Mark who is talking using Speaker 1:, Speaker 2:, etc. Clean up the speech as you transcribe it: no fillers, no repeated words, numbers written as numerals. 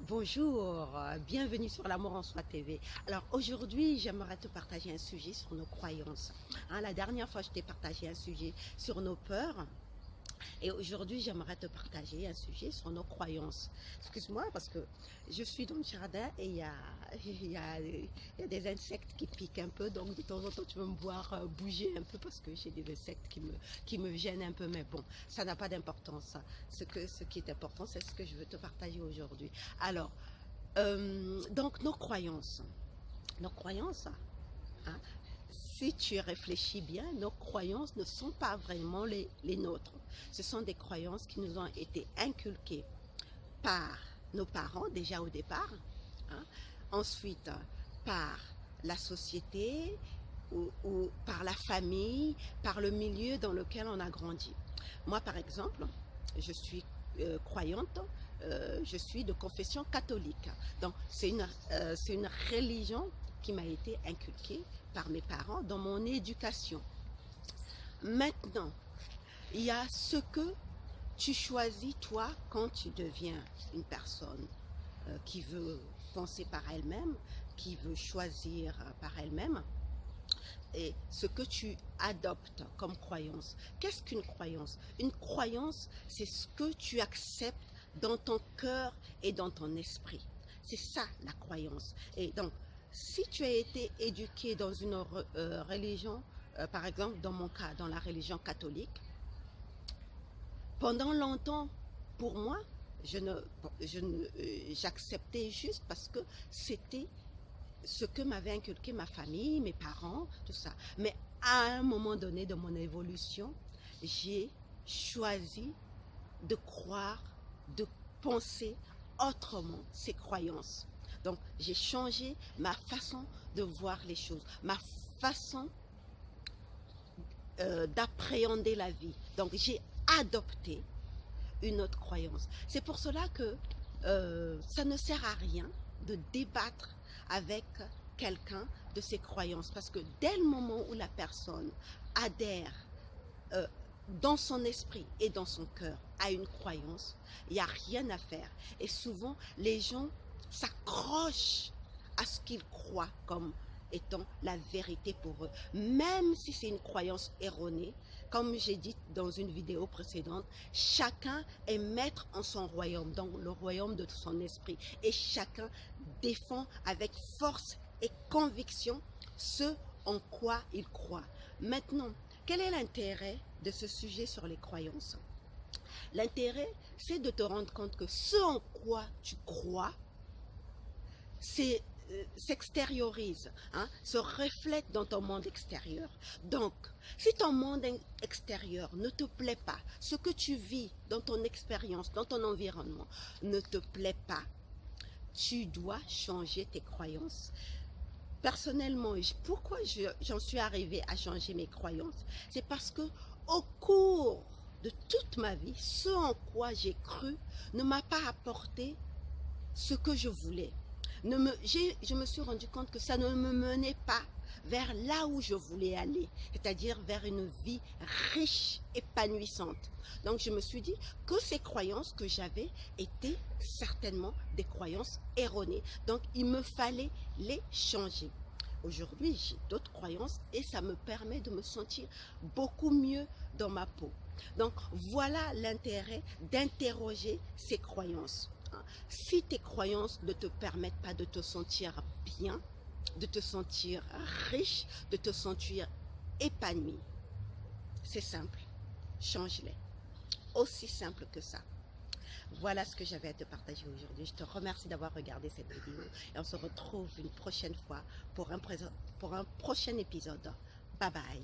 Speaker 1: Bonjour, bienvenue sur l'Amour en Soi TV. Alors aujourd'hui, j'aimerais te partager un sujet sur nos croyances. La dernière fois, je t'ai partagé un sujet sur nos peurs. Et aujourd'hui, j'aimerais te partager un sujet sur nos croyances. Excuse-moi, parce que je suis dans le jardin et il y a des insectes qui piquent un peu. Donc, de temps en temps, tu vas me voir bouger un peu parce que j'ai des insectes qui me gênent un peu. Mais bon, ça n'a pas d'importance. Ce qui est important, c'est ce que je veux te partager aujourd'hui. Alors, donc, nos croyances. Nos croyances, hein, si tu réfléchis bien, nos croyances ne sont pas vraiment les nôtres. Ce sont des croyances qui nous ont été inculquées par nos parents déjà au départ, hein, ensuite par la société ou par la famille, par le milieu dans lequel on a grandi. Moi, par exemple, je suis croyante, je suis de confession catholique. Donc, c'est une religion qui m'a été inculquée par mes parents dans mon éducation. Maintenant, il y a ce que tu choisis toi quand tu deviens une personne qui veut penser par elle-même, qui veut choisir par elle-même, et ce que tu adoptes comme croyance. Qu'est-ce qu'une croyance? Une croyance, c'est ce que tu acceptes dans ton cœur et dans ton esprit. C'est ça la croyance. Et donc, si tu as été éduqué dans une religion, par exemple dans mon cas, dans la religion catholique, pendant longtemps, pour moi, j'acceptais juste parce que c'était ce que m'avait inculqué ma famille, mes parents, tout ça. Mais à un moment donné de mon évolution, j'ai choisi de croire, de penser autrement ces croyances. Donc, j'ai changé ma façon de voir les choses, ma façon d'appréhender la vie. Donc, j'ai adopté une autre croyance. C'est pour cela que ça ne sert à rien de débattre avec quelqu'un de ses croyances. Parce que dès le moment où la personne adhère euh, dans son esprit et dans son cœur à une croyance, il n'y a rien à faire. Et souvent, les gens s'accrochent à ce qu'ils croient comme étant la vérité pour eux. Même si c'est une croyance erronée, comme j'ai dit dans une vidéo précédente, chacun est maître en son royaume, dans le royaume de son esprit. Et chacun défend avec force et conviction ce en quoi il croit. Maintenant, quel est l'intérêt de ce sujet sur les croyances? L'intérêt, c'est de te rendre compte que ce en quoi tu crois, s'extériorise, hein, se reflète dans ton monde extérieur. Donc, si ton monde extérieur ne te plaît pas, ce que tu vis dans ton expérience, dans ton environnement, ne te plaît pas, tu dois changer tes croyances. Personnellement, pourquoi j'en suis arrivée à changer mes croyances? C'est parce que au cours de toute ma vie, ce en quoi j'ai cru ne m'a pas apporté ce que je voulais. Je me suis rendu compte que ça ne me menait pas vers là où je voulais aller, c'est-à-dire vers une vie riche, épanouissante. Donc je me suis dit que ces croyances que j'avais étaient certainement des croyances erronées. Donc il me fallait les changer. Aujourd'hui, j'ai d'autres croyances et ça me permet de me sentir beaucoup mieux dans ma peau. Donc voilà l'intérêt d'interroger ces croyances. Si tes croyances ne te permettent pas de te sentir bien, de te sentir riche, de te sentir épanoui, c'est simple, change-les. Aussi simple que ça. Voilà ce que j'avais à te partager aujourd'hui. Je te remercie d'avoir regardé cette vidéo et on se retrouve une prochaine fois pour un prochain épisode. Bye bye.